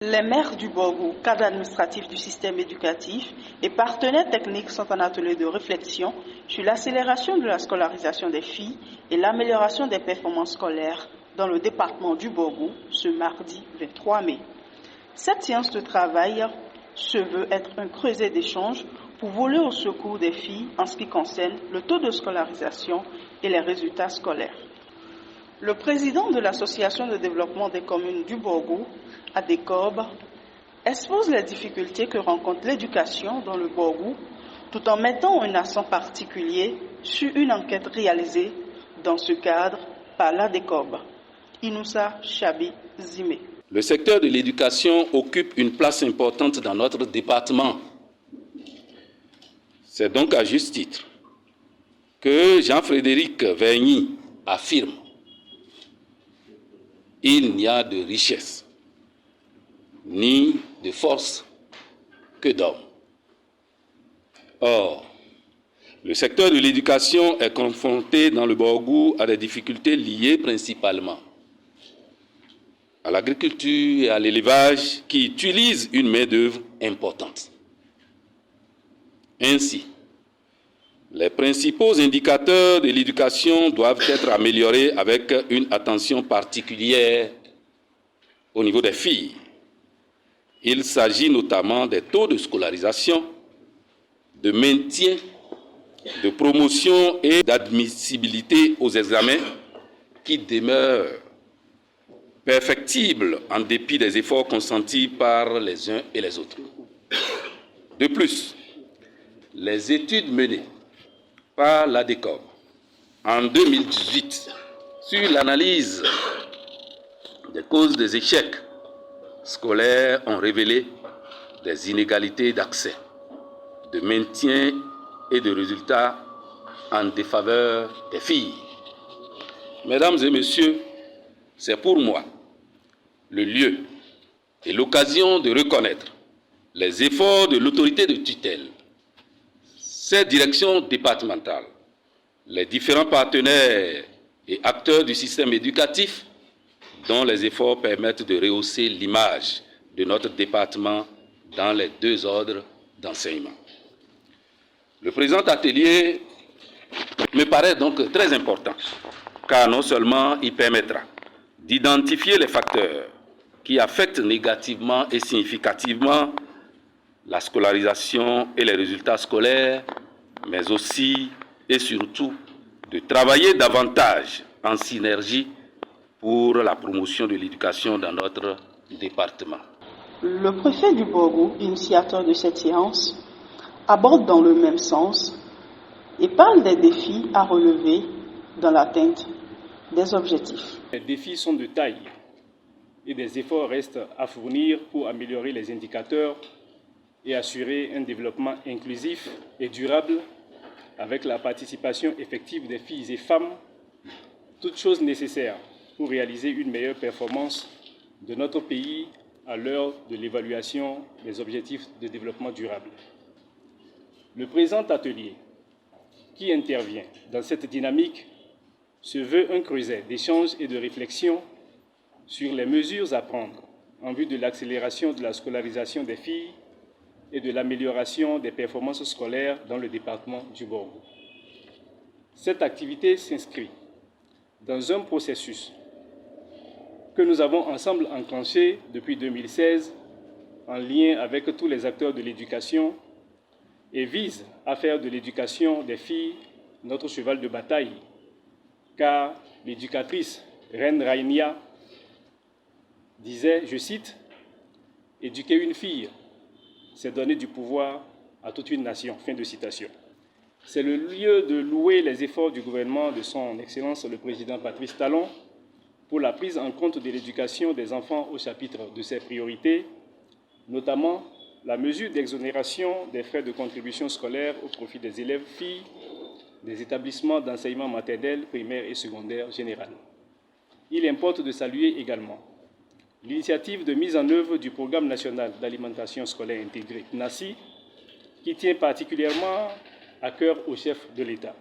Les maires du Borgou, cadre administratif du système éducatif et partenaires techniques sont en atelier de réflexion sur l'accélération de la scolarisation des filles et l'amélioration des performances scolaires dans le département du Borgou ce mardi 23 mai. Cette séance de travail se veut être un creuset d'échange pour voler au secours des filles en ce qui concerne le taux de scolarisation et les résultats scolaires. Le président de l'Association de développement des communes du Borgou, ADECOB, expose les difficultés que rencontre l'éducation dans le Borgou, tout en mettant un accent particulier sur une enquête réalisée dans ce cadre par l'ADECOB. Inoussa Chabi Zimé. Le secteur de l'éducation occupe une place importante dans notre département. C'est donc à juste titre que Jean-Frédéric Vergny affirme: il n'y a de richesse ni de force que d'hommes. Or, le secteur de l'éducation est confronté dans le Borgou à des difficultés liées principalement à l'agriculture et à l'élevage qui utilisent une main-d'œuvre importante. Ainsi, les principaux indicateurs de l'éducation doivent être améliorés avec une attention particulière au niveau des filles. Il s'agit notamment des taux de scolarisation, de maintien, de promotion et d'admissibilité aux examens qui demeurent perfectibles en dépit des efforts consentis par les uns et les autres. De plus, les études menées par l'ADECOB en 2018 sur l'analyse des causes des échecs scolaires ont révélé des inégalités d'accès, de maintien et de résultats en défaveur des filles. Mesdames et messieurs, c'est pour moi le lieu et l'occasion de reconnaître les efforts de l'autorité de tutelle, ces directions départementales, les différents partenaires et acteurs du système éducatif dont les efforts permettent de rehausser l'image de notre département dans les deux ordres d'enseignement. Le présent atelier me paraît donc très important, car non seulement il permettra d'identifier les facteurs qui affectent négativement et significativement la scolarisation et les résultats scolaires, mais aussi et surtout de travailler davantage en synergie pour la promotion de l'éducation dans notre département. Le préfet du Borgou, initiateur de cette séance, aborde dans le même sens et parle des défis à relever dans l'atteinte des objectifs. Les défis sont de taille et des efforts restent à fournir pour améliorer les indicateurs et assurer un développement inclusif et durable avec la participation effective des filles et femmes, toutes choses nécessaires pour réaliser une meilleure performance de notre pays à l'heure de l'évaluation des objectifs de développement durable. Le présent atelier, qui intervient dans cette dynamique, se veut un creuset d'échanges et de réflexion sur les mesures à prendre en vue de l'accélération de la scolarisation des filles et de l'amélioration des performances scolaires dans le département du Borgou. Cette activité s'inscrit dans un processus que nous avons ensemble enclenché depuis 2016 en lien avec tous les acteurs de l'éducation et vise à faire de l'éducation des filles notre cheval de bataille, car l'éducatrice Reine Rainia disait, je cite, « Éduquer une fille, c'est donner du pouvoir à toute une nation ». Fin de citation. C'est le lieu de louer les efforts du gouvernement de son Excellence le Président Patrice Talon pour la prise en compte de l'éducation des enfants au chapitre de ses priorités, notamment la mesure d'exonération des frais de contribution scolaire au profit des élèves filles des établissements d'enseignement maternel, primaire et secondaire général. Il importe de saluer également l'initiative de mise en œuvre du Programme national d'alimentation scolaire intégrée, NACI, qui tient particulièrement à cœur au chef de l'État.